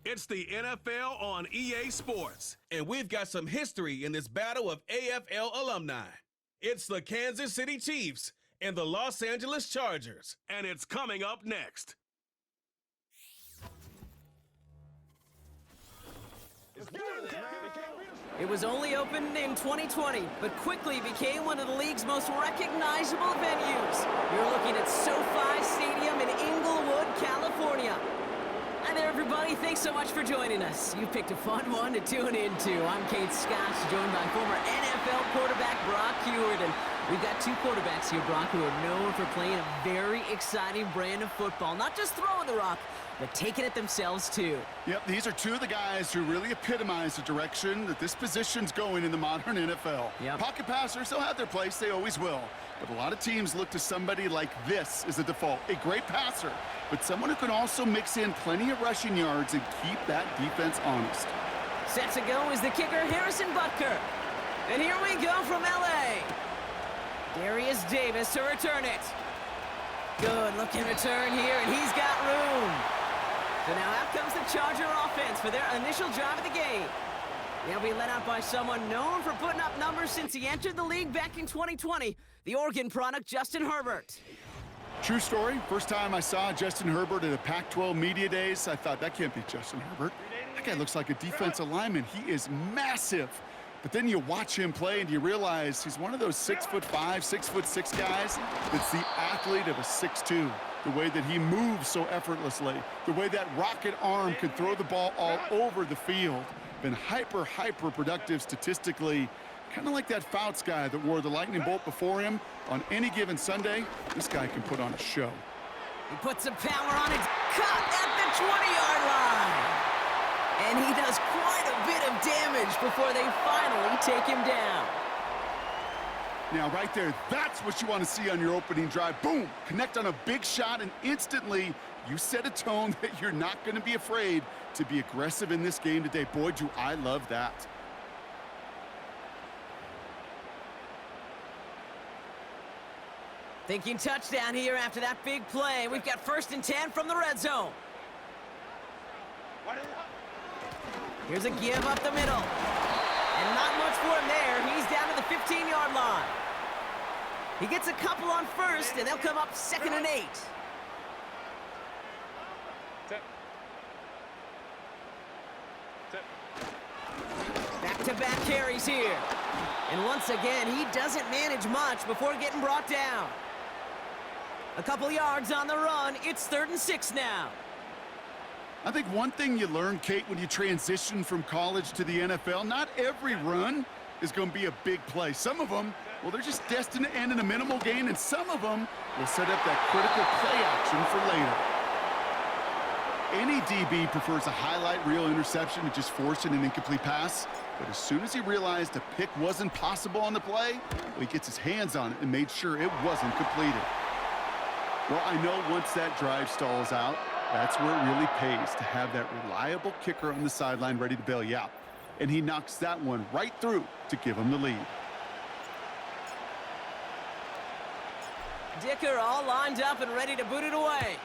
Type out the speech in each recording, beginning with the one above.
It's the NFL on EA Sports, and we've got some history in this battle of AFL alumni. It's the Kansas City Chiefs and the Los Angeles Chargers, and it's coming up next. It was only opened in 2020, but quickly became one of the league's most recognizable venues. You're looking at SoFi Stadium in Inglewood, California. Hi there, everybody. Thanks so much for joining us. You picked a fun one to tune into. I'm Kate Scott, joined by former NFL quarterback Brock Huard. And we've got two quarterbacks here, Brock, who are known for playing a very exciting brand of football. Not just throwing the rock, but taking it themselves, too. Yep, these are two of the guys who really epitomize the direction that this position's going in the modern NFL. Yep. Pocket passers, they'll have their place. They always will. But a lot of teams look to somebody like this as a default. A great passer, but someone who can also mix in plenty of rushing yards and keep that defense honest. Set to go is the kicker, Harrison Butker. And here we go from L.A. Darius Davis to return it. Good looking return here, and he's got room. So now out comes the Charger offense for their initial drive of the game. They'll be led out by someone known for putting up numbers since he entered the league back in 2020, the Oregon product, Justin Herbert. True story. First time I saw Justin Herbert at a Pac-12 Media Days, I thought, that can't be Justin Herbert. That guy looks like a defensive lineman. He is massive. But then you watch him play and you realize he's one of those 6'5", 6'6" guys that's the athlete of a 6'2". The way that he moves so effortlessly, the way that rocket arm can throw the ball all over the field. Been hyper productive statistically. Kind of like that Fouts guy that wore the lightning bolt before him. On any given Sunday, this guy can put on a show. He puts some power on it, cut at the 20-yard line. And he does quite a bit of damage before they finally take him down. Now, right there, that's what you want to see on your opening drive. Boom! Connect on a big shot, and instantly you set a tone that you're not going to be afraid to be aggressive in this game today. Boy, do I love that. Thinking touchdown here after that big play. We've got 1st and 10 from the red zone. Here's a give up the middle. And not much for him there. He's down to the 15-yard line. He gets a couple on 1st, and they'll come up 2nd and 8. Back-to-back carries here. And once again, he doesn't manage much before getting brought down. A couple yards on the run. It's 3rd and 6 now. I think one thing you learn, Kate, when you transition from college to the NFL, not every run is going to be a big play. Some of them, well, they're just destined to end in a minimal gain, and some of them will set up that critical play action for later. Any DB prefers a highlight reel interception to just forcing an incomplete pass. But as soon as he realized a pick wasn't possible on the play, well, he gets his hands on it and made sure it wasn't completed. Well, I know once that drive stalls out, that's where it really pays to have that reliable kicker on the sideline ready to bail you out. And he knocks that one right through to give him the lead. Dicker all lined up and ready to boot it away.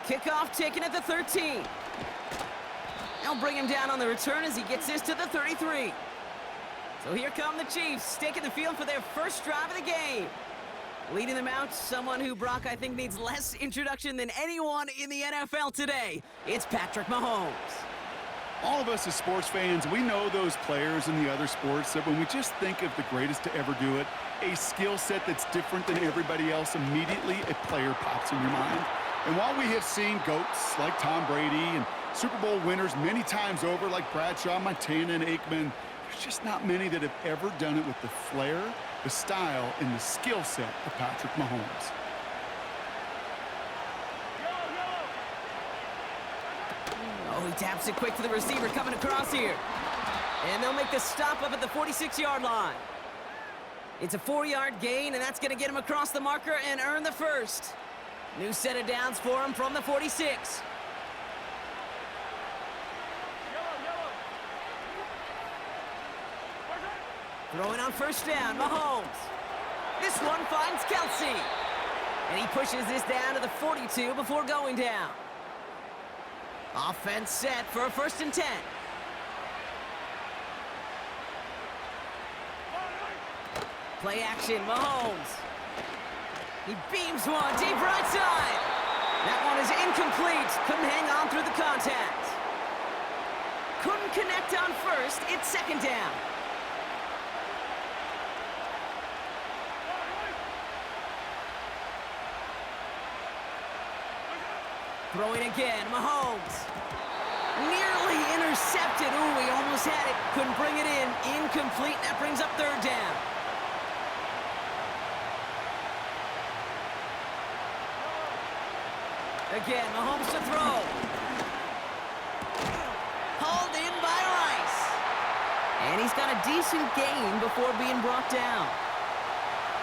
Kickoff taken at the 13. They'll bring him down on the return as he gets this to the 33. So here come the Chiefs, taking the field for their first drive of the game. Leading them out, someone who, Brock, I think needs less introduction than anyone in the NFL today. It's Patrick Mahomes. All of us as sports fans, we know those players in the other sports that when we just think of the greatest to ever do it, a skill set that's different than everybody else, immediately a player pops in your mind. And while we have seen GOATs like Tom Brady and Super Bowl winners many times over like Bradshaw, Montana, and Aikman, there's just not many that have ever done it with the flair, the style, and the skill set of Patrick Mahomes. Oh, he taps it quick to the receiver coming across here. And they'll make the stop up at the 46-yard line. It's a 4-yard gain, and that's going to get him across the marker and earn the first. New set of downs for him from the 46. Throwing on 1st down, Mahomes. This one finds Kelsey. And he pushes this down to the 42 before going down. Offense set for a 1st and 10. Play action, Mahomes. He beams one deep right side. That one is incomplete. Couldn't hang on through the contact. Couldn't connect on 1st. It's 2nd down. Throwing again, Mahomes. Nearly intercepted. Ooh, he almost had it. Couldn't bring it in. Incomplete. That brings up 3rd down. Again, Mahomes to throw. Hauled in by Rice. And he's got a decent gain before being brought down.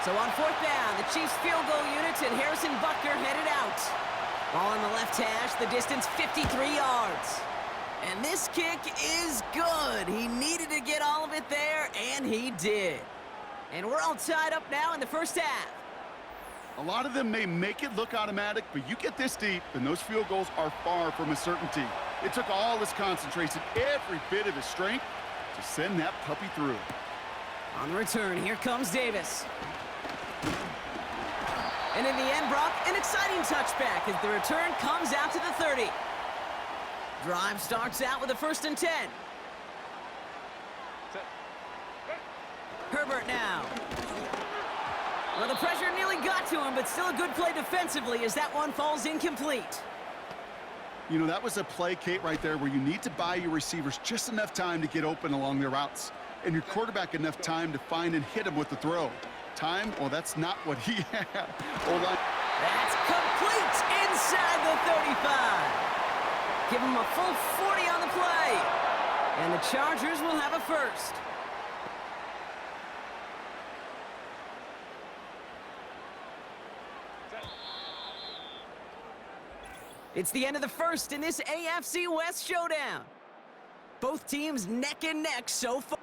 So on 4th down, the Chiefs field goal unit and Harrison Butker headed out. Ball on the left hash, the distance 53 yards. And this kick is good. He needed to get all of it there, and he did. And we're all tied up now in the 1st half. A lot of them may make it look automatic, but you get this deep, and those field goals are far from a certainty. It took all his concentration, every bit of his strength, to send that puppy through. On the return, here comes Davis. And in the end, Brock, an exciting touchback as the return comes out to the 30. Drive starts out with a 1st and 10. Herbert now. Well, the pressure nearly got to him, but still a good play defensively as that one falls incomplete. You know, that was a play, Kate, right there where you need to buy your receivers just enough time to get open along their routes, and your quarterback enough time to find and hit him with the throw. Time? Well, that's not what he had. That's complete inside the 35. Give him a full 40 on the play. And the Chargers will have a 1st. It's the end of the 1st in this AFC West showdown. Both teams neck and neck so far.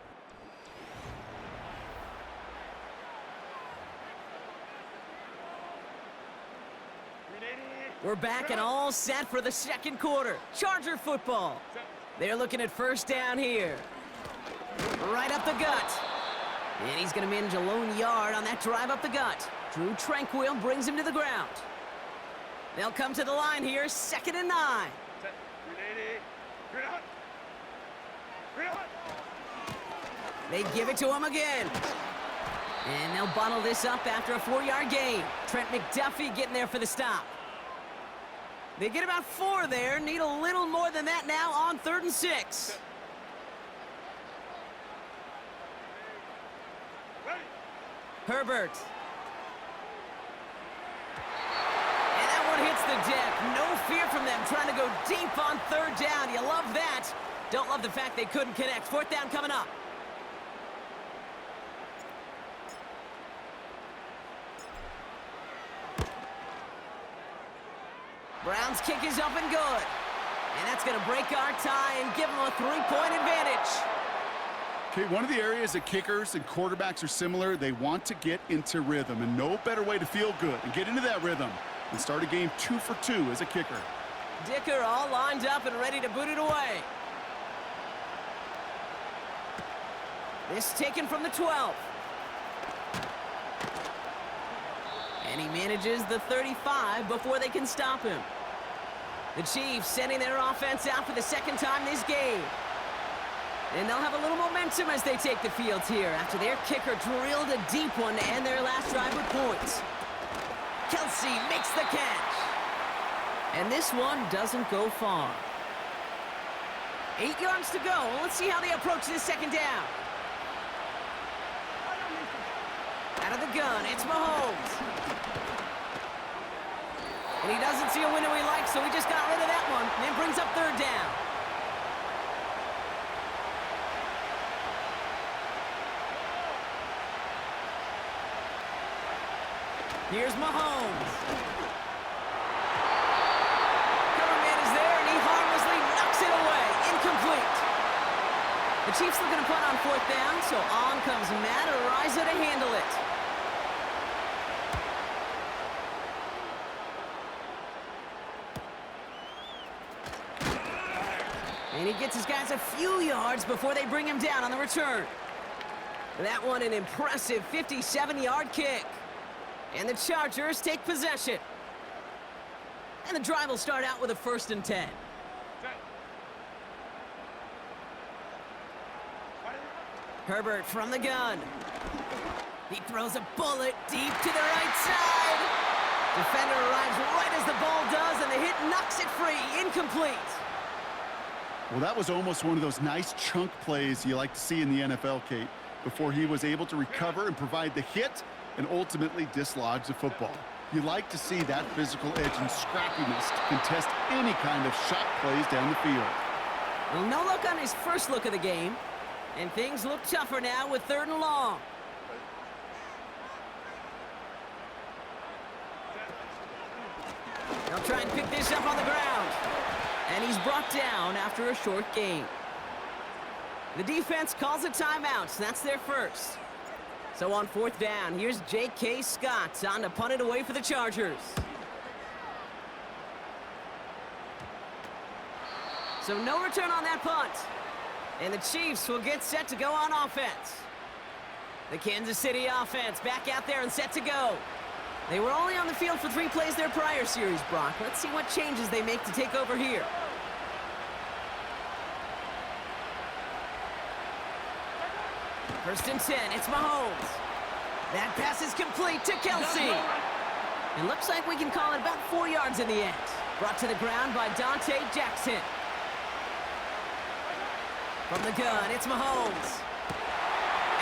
We're back and all set for the 2nd quarter. Charger football. They're looking at 1st down here. Right up the gut. And he's going to manage a lone yard on that drive up the gut. Drew Tranquil brings him to the ground. They'll come to the line here, 2nd and 9. They give it to him again. And they'll bottle this up after a 4-yard gain. Trent McDuffie getting there for the stop. They get about 4 there. Need a little more than that now on 3rd and 6. Herbert. And that one hits the deck. No fear from them trying to go deep on 3rd down. You love that. Don't love the fact they couldn't connect. 4th down coming up. Brown's kick is up and good. And that's going to break our tie and give them a 3-point advantage. Okay, one of the areas that kickers and quarterbacks are similar, they want to get into rhythm, and no better way to feel good and get into that rhythm than start a game 2 for 2 as a kicker. Dicker all lined up and ready to boot it away. This taken from the 12. And he manages the 35 before they can stop him. The Chiefs sending their offense out for the 2nd time this game. And they'll have a little momentum as they take the field here after their kicker drilled a deep one to end their last drive with points. Kelsey makes the catch. And this one doesn't go far. 8 yards to go. Let's see how they approach this 2nd down. Out of the gun, it's Mahomes. And he doesn't see a window he likes, so he just got rid of that one. And then brings up 3rd down. Here's Mahomes. Cover man is there, and he harmlessly knocks it away. Incomplete. The Chiefs looking to punt on 4th down, so on comes Matt Araiza to handle it. And he gets his guys a few yards before they bring him down on the return. That one an impressive 57-yard kick. And the Chargers take possession. And the drive will start out with a 1st and 10. Herbert from the gun. He throws a bullet deep to the right side. Defender arrives right as the ball does, and the hit knocks it free. Incomplete. Well, that was almost one of those nice chunk plays you like to see in the NFL, Kate, before he was able to recover and provide the hit and ultimately dislodge the football. You like to see that physical edge and scrappiness to contest any kind of shot plays down the field. Well, no look on his first look of the game, and things look tougher now with 3rd and long. They'll try and pick this up on the ground. And he's brought down after a short gain. The defense calls a timeout, so that's their first. So on 4th down, here's J.K. Scott on to punt it away for the Chargers. So no return on that punt. And the Chiefs will get set to go on offense. The Kansas City offense back out there and set to go. They were only on the field for 3 plays their prior series, Brock. Let's see what changes they make to take over here. First and 10, it's Mahomes. That pass is complete to Kelsey. It looks like we can call it about 4 yards in the end. Brought to the ground by Dante Jackson. From the gun, it's Mahomes.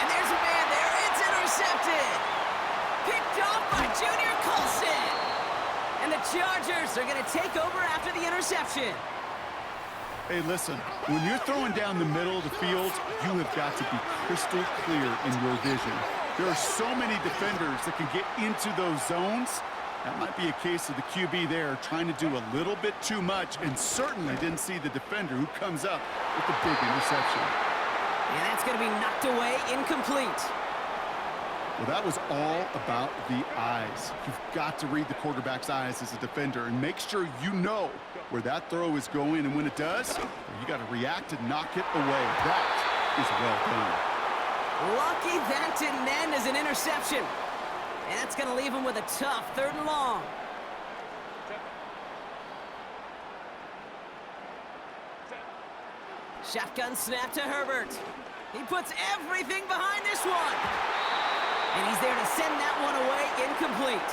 And there's a man there. It's intercepted. Picked off by Junior Colson. And the Chargers are going to take over after the interception. Hey, listen, when you're throwing down the middle of the field, you have got to be crystal clear in your vision. There are so many defenders that can get into those zones. That might be a case of the QB there trying to do a little bit too much and certainly didn't see the defender who comes up with the big interception. And that's going to be knocked away, incomplete. Well, that was all about the eyes. You've got to read the quarterback's eyes as a defender and make sure you know where that throw is going, and when it does, you got to react and knock it away. That is well done. Lucky that didn't end as an interception. And that's going to leave him with a tough 3rd and long. Shotgun snap to Herbert. He puts everything behind this one. And he's there to send that one away, incomplete.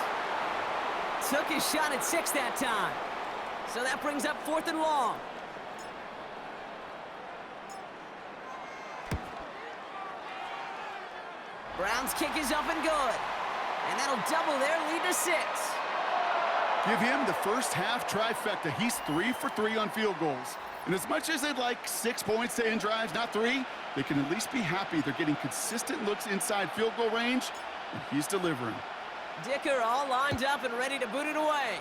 Took his shot at 6 that time. So that brings up 4th and long. Brown's kick is up and good. And that'll double their lead to 6. Give him the first half trifecta. He's 3 for 3 on field goals. And as much as they'd like 6 points to end drives, not 3, they can at least be happy they're getting consistent looks inside field goal range, and he's delivering. Dicker all lined up and ready to boot it away.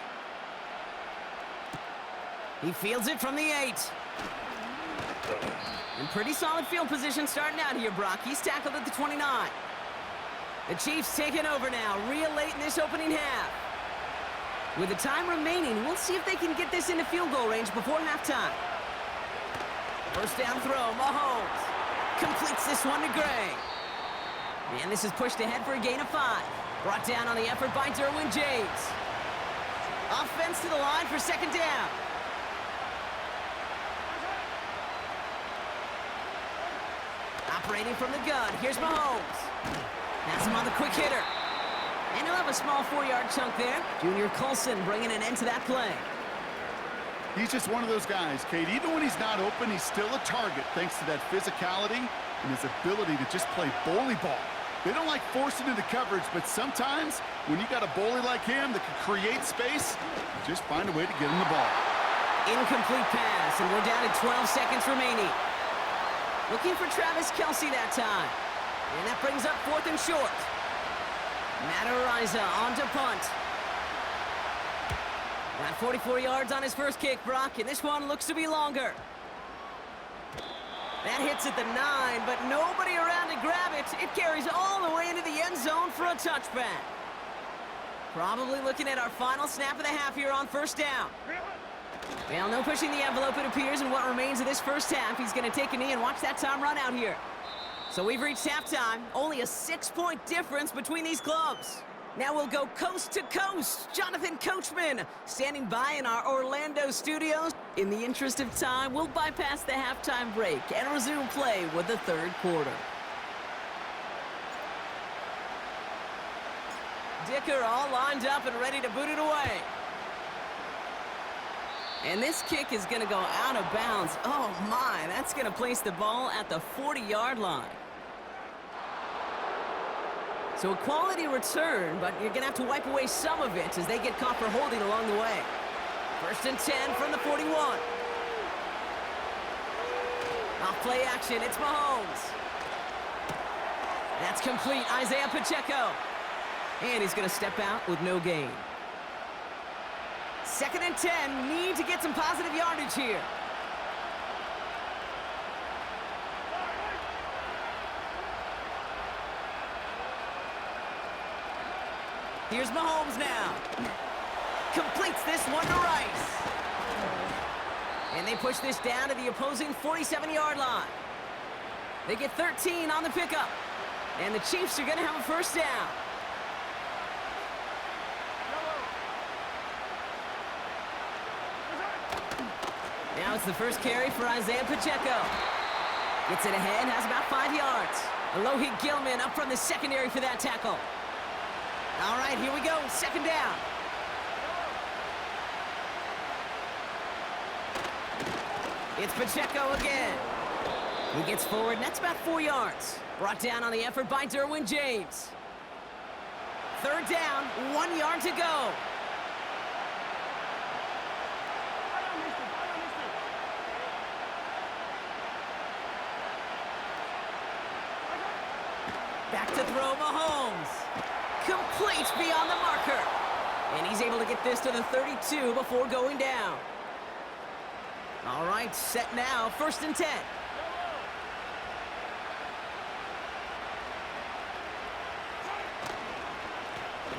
He fields it from the 8. In pretty solid field position starting out here, Brock. He's tackled at the 29. The Chiefs taking over now, real late in this opening half. With the time remaining, we'll see if they can get this into field goal range before halftime. First down throw, Mahomes. Completes this one to Gray. And this is pushed ahead for a gain of 5. Brought down on the effort by Derwin James. Offense to the line for 2nd down. Operating from the gun, here's Mahomes. That's him on the quick hitter. And he'll have a small 4-yard chunk there. Junior Colson bringing an end to that play. He's just one of those guys, Kate. Even when he's not open, he's still a target thanks to that physicality and his ability to just play bully ball. They don't like forcing into coverage, but sometimes when you got a bully like him that can create space, you just find a way to get him the ball. Incomplete pass, and we're down to 12 seconds remaining. Looking for Travis Kelsey that time. And that brings up 4th and short. Matt Ariza on to punt. Got 44 yards on his first kick, Brock, and this one looks to be longer. That hits at the 9, but nobody around to grab it. It carries all the way into the end zone for a touchback. Probably looking at our final snap of the half here on 1st down. Well, no pushing the envelope, it appears, in what remains of this first half. He's going to take a knee and watch that time run out here. So we've reached halftime. Only a 6-point difference between these clubs. Now we'll go coast to coast. Jonathan Coachman standing by in our Orlando studios. In the interest of time, we'll bypass the halftime break and resume play with the third quarter. Dicker all lined up and ready to boot it away. And this kick is going to go out of bounds. Oh, my. That's going to place the ball at the 40-yard line. So a quality return, but you're going to have to wipe away some of it as they get caught for holding along the way. 1st and 10 from the 41. Off play action. It's Mahomes. That's complete. Isaiah Pacheco. And he's going to step out with no gain. 2nd and 10, need to get some positive yardage here. Here's Mahomes now. Completes this one to Rice. And they push this down to the opposing 47-yard line. They get 13 on the pickup. And the Chiefs are going to have a first down. Now it's the first carry for Isaiah Pacheco. Gets it ahead, has about 5 yards. Alohi Gilman up from the secondary for that tackle. All right, here we go, 2nd down. It's Pacheco again. He gets forward, and that's about 4 yards. Brought down on the effort by Derwin James. 3rd down, 1 yard to go. Back to throw, Mahomes. Completes beyond the marker. And he's able to get this to the 32 before going down. All right, set now, 1st and 10.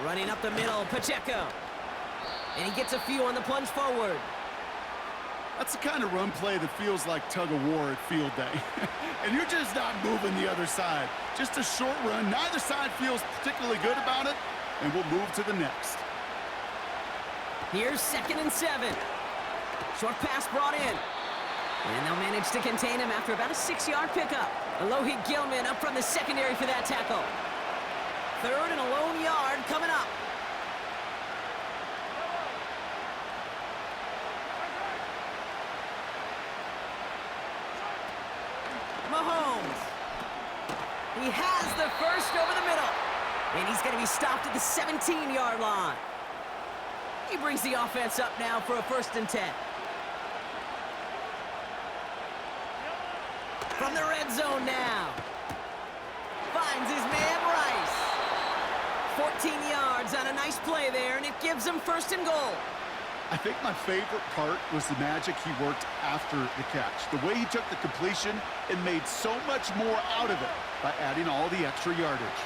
Running up the middle, Pacheco. And he gets a few on the plunge forward. That's the kind of run play that feels like tug-of-war at field day. And you're just not moving the other side. Just a short run. Neither side feels particularly good about it, and we'll move to the next. Here's 2nd and 7. Short pass brought in. And they'll manage to contain him after about a 6-yard pickup. Alohi Gilman up from the secondary for that tackle. 3rd and a lone yard coming up. Mahomes. He has the first over the middle. And he's going to be stopped at the 17-yard line. He brings the offense up now for a 1st and 10. From the red zone now. Finds his man Rice. 14 yards on a nice play there, and it gives him 1st and goal. I think my favorite part was the magic he worked after the catch. The way he took the completion and made so much more out of it by adding all the extra yardage.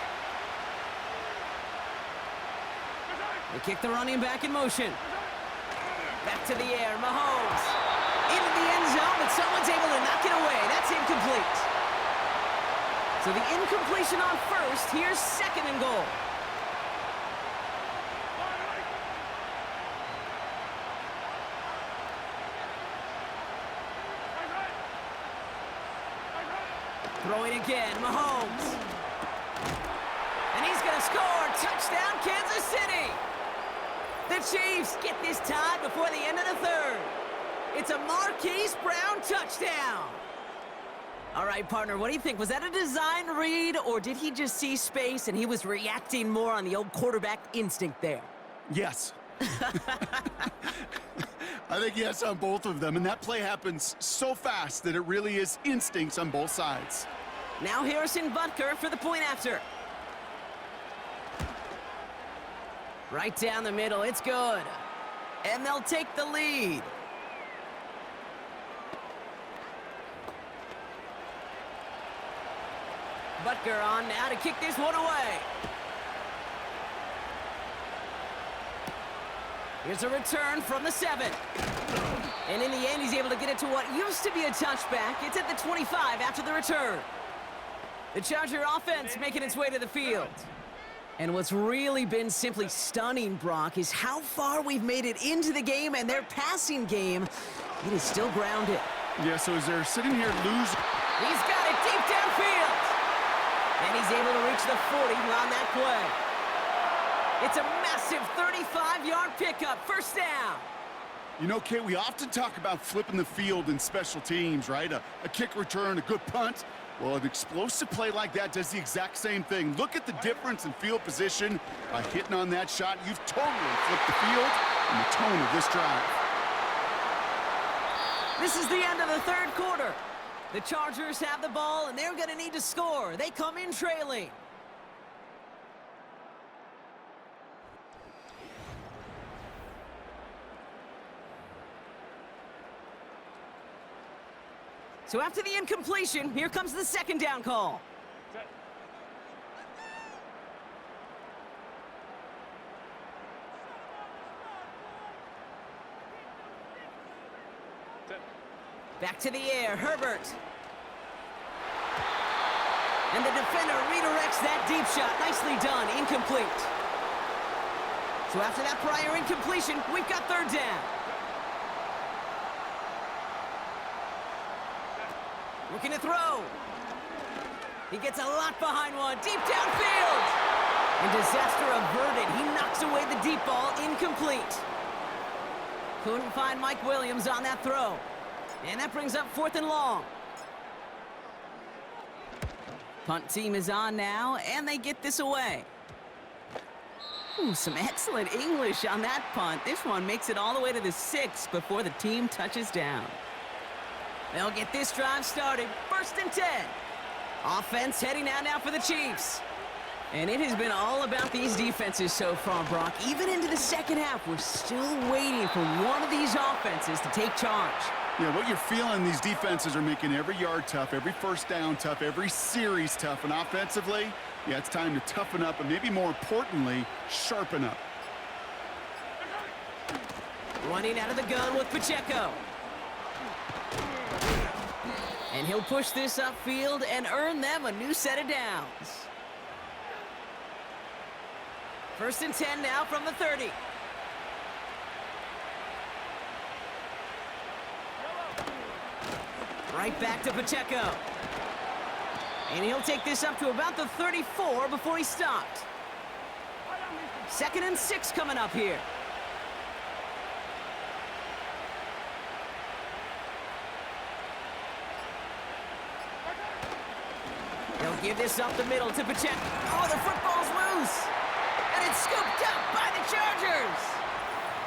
They kick the running back in motion. Back to the air, Mahomes. Into the end zone, but someone's able to knock it away. That's incomplete. So the incompletion on 1st, here's 2nd and goal. Throwing again, Mahomes. And he's going to score. Touchdown, Kansas City. The Chiefs get this tied before the end of the 3rd. It's a Marquise Brown touchdown. All right, partner, what do you think? Was that a design read, or did he just see space and he was reacting more on the old quarterback instinct there? Yes. I think yes on both of them, and that play happens so fast that it really is instincts on both sides. Now Harrison Butker for the point after. Right down the middle, it's good. And they'll take the lead. Butker on now to kick this one away. Here's a return from the 7. And in the end, he's able to get it to what used to be a touchback. It's at the 25 after the return. The Charger offense making its way to the field. And what's really been simply stunning, Brock, is how far we've made it into the game, and their passing game, it is still grounded. Yeah, so as they're sitting here losing... He's got it deep downfield. And he's able to reach the 40 on that play. It's a massive 35-yard pickup, first down. You know, Kate, we often talk about flipping the field in special teams, right? A kick return, a good punt. Well, an explosive play like that does the exact same thing. Look at the difference in field position. By hitting on that shot, you've totally flipped the field and the tone of this drive. This is the end of the third quarter. The Chargers have the ball, and they're going to need to score. They come in trailing. So after the incompletion, here comes the second down call. Back to the air, Herbert. And the defender redirects that deep shot. Nicely done, incomplete. So after that prior incompletion, we've got third down. Looking to throw. He gets a lot behind one, deep downfield. And disaster averted. He knocks away the deep ball, incomplete. Couldn't find Mike Williams on that throw. And that brings up 4th and long. Punt team is on now, and they get this away. Ooh, some excellent English on that punt. This one makes it all the way to the 6 before the team touches down. They'll get this drive started. 1st and 10. Offense heading out now for the Chiefs. And it has been all about these defenses so far, Brock. Even into the second half, we're still waiting for one of these offenses to take charge. Yeah, what you're feeling, these defenses are making every yard tough, every first down tough, every series tough. And offensively, yeah, it's time to toughen up and maybe more importantly, sharpen up. Running out of the gun with Pacheco. And he'll push this upfield and earn them a new set of downs. 1st and 10 now from the 30. Right back to Pacheco. And he'll take this up to about the 34 before he stopped. 2nd and 6 coming up here. He'll give this up the middle to Pacheco. Oh, the football's loose. And it's scooped up by the Chargers.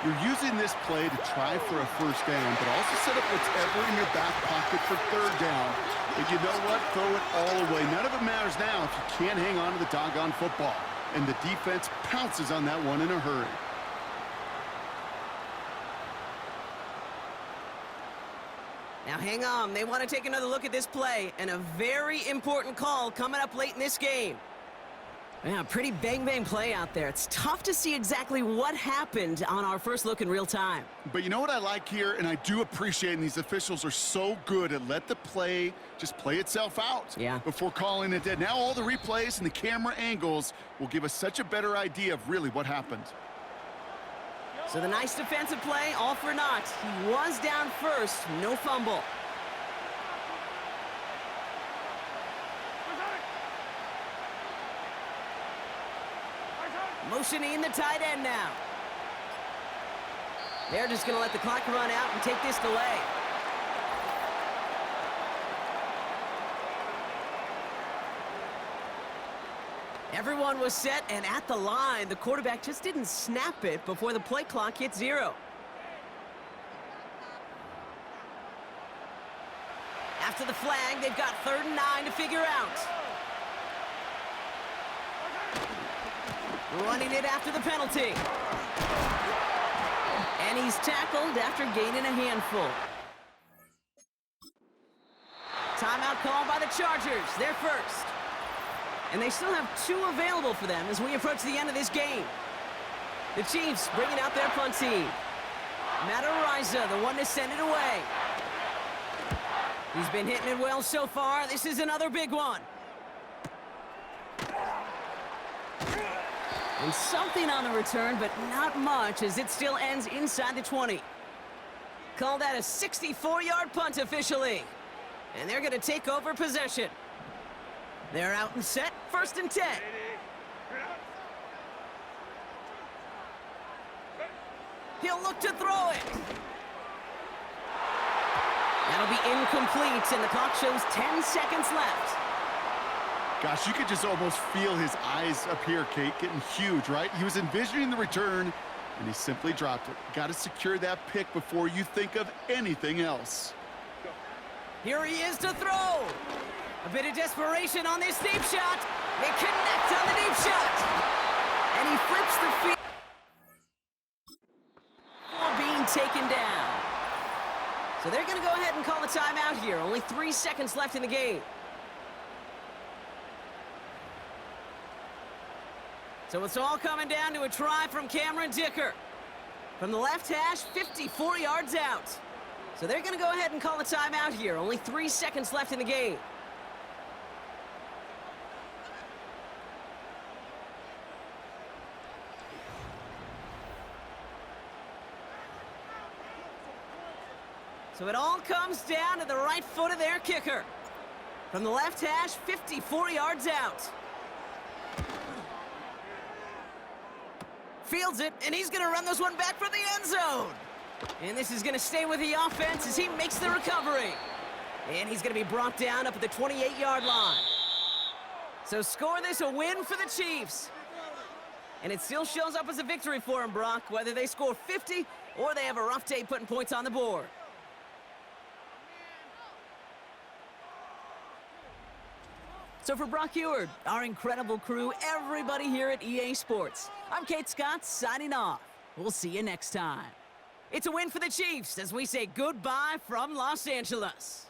You're using this play to try for a first down, but also set up whatever in your back pocket for third down. But you know what? Throw it all away. None of it matters now if you can't hang on to the doggone football. And the defense pounces on that one in a hurry. Now hang on, they want to take another look at this play, and a very important call coming up late in this game. Yeah, pretty bang-bang play out there. It's tough to see exactly what happened on our first look in real time. But you know what I like here, and I do appreciate, and these officials are so good at let the play just play itself out before calling it dead. Now all the replays and the camera angles will give us such a better idea of really what happened. So the nice defensive play, all for naught. He was down first, no fumble. Motioning the tight end now. They're just going to let the clock run out and take this delay. Everyone was set and at the line. The quarterback just didn't snap it before the play clock hit 0. After the flag, they've got 3rd and 9 to figure out. Running it after the penalty. And he's tackled after gaining a handful. Timeout called by the Chargers. They're first. And they still have 2 available for them as we approach the end of this game. The Chiefs bringing out their punt team. the one to send it away. He's been hitting it well so far. This is another big one. And something on the return, but not much, as it still ends inside the 20. Call that a 64-yard punt officially. And they're going to take over possession. They're out and set, 1st and 10. He'll look to throw it. That'll be incomplete, and the clock shows 10 seconds left. Gosh, you could just almost feel his eyes up here, Kate, getting huge, right? He was envisioning the return, and he simply dropped it. Got to secure that pick before you think of anything else. Here he is to throw. A bit of desperation on this deep shot. They connect on the deep shot. And he flips the field. Being taken down. So they're going to go ahead and call a timeout here. Only 3 seconds left in the game. So it's all coming down to a try from Cameron Dicker. From the left hash, 54 yards out. So they're going to go ahead and call a timeout here. Only 3 seconds left in the game. So it all comes down to the right foot of their kicker. From the left hash, 54 yards out. Fields it, and he's going to run this one back for the end zone. And this is going to stay with the offense as he makes the recovery. And he's going to be brought down up at the 28-yard line. So score this a win for the Chiefs. And it still shows up as a victory for them, Brock, whether they score 50 or they have a rough day putting points on the board. So for Brock Eward, our incredible crew, everybody here at EA Sports, I'm Kate Scott signing off. We'll see you next time. It's a win for the Chiefs as we say goodbye from Los Angeles.